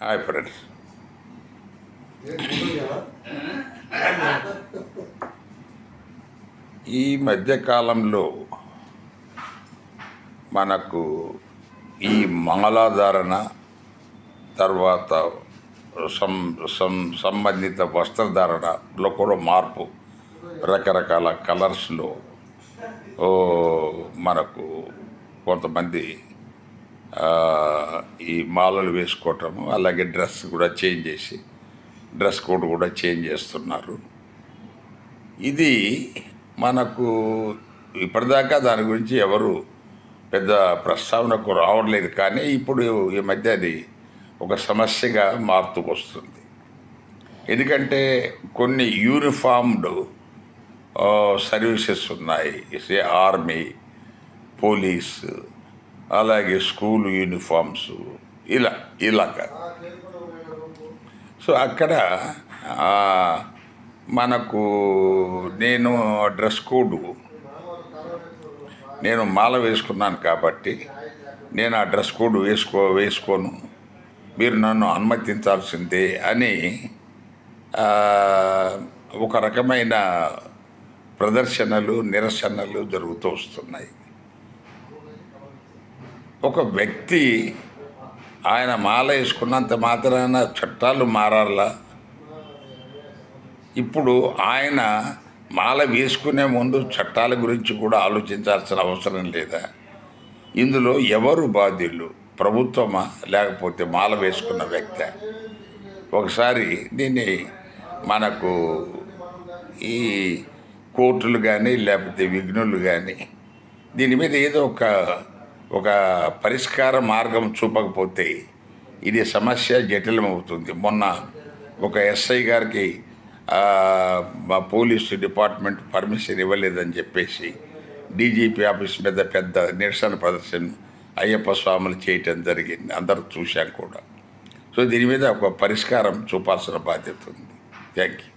Hi friends. ఈ మధ్యకాలంలో మనకు ఈ మంగళాధారణ తర్వాత సంబంధిత వస్త్రధారణలో కూడా మార్పు, రకరకాల కలర్స్లో మనకు కొంతమంది ఈ మాలలు వేసుకోవటము, అలాగే డ్రెస్ కూడా చేంజ్ చేసి డ్రెస్ కోడ్ కూడా చేంజ్ చేస్తున్నారు. ఇది మనకు ఇప్పటిదాకా దాని గురించి ఎవరు పెద్ద ప్రస్తావనకు రావట్లేదు, కానీ ఇప్పుడు ఈ మధ్య అది ఒక సమస్యగా మారుతూకొస్తుంది. ఎందుకంటే కొన్ని యూనిఫామ్డ్ సర్వీసెస్ ఉన్నాయి, ఆర్మీ, పోలీస్, అలాగే స్కూల్ యూనిఫామ్స్, ఇలాగా. సో అక్కడ మనకు నేను డ్రెస్ కోడ్, నేను మాల వేసుకున్నాను కాబట్టి నేను ఆ డ్రెస్ కోడ్ వేసుకోను, మీరు నన్ను అనుమతించాల్సిందే అని ఒక రకమైన ప్రదర్శనలు, నిరసనలు జరుగుతూ వస్తున్నాయి. ఒక వ్యక్తి ఆయన మాల వేసుకున్నంత మాత్రాన చట్టాలు మారాలా? ఇప్పుడు ఆయన మాల వేసుకునే ముందు చట్టాల గురించి కూడా ఆలోచించాల్సిన అవసరం లేదా? ఇందులో ఎవరు బాధ్యులు, ప్రభుత్వమా లేకపోతే మాల వేసుకున్న వ్యక్తి? ఒకసారి దీన్ని మనకు ఈ కోర్టులు కానీ లేకపోతే విఘ్నులు కానీ దీని మీద ఏదో ఒక పరిష్కార మార్గం చూపకపోతే ఇది సమస్య జటిలమవుతుంది. మొన్న ఒక ఎస్ఐ గారికి మా పోలీసు డిపార్ట్మెంట్ పర్మిషన్ ఇవ్వలేదని చెప్పేసి డీజీపీ ఆఫీస్ మీద పెద్ద నిరసన ప్రదర్శన అయ్యప్ప స్వాములు చేయటం జరిగింది, అందరూ చూశాం కూడా. సో దీని మీద ఒక పరిష్కారం చూపాల్సిన బాధ్యత ఉంది. Thank you.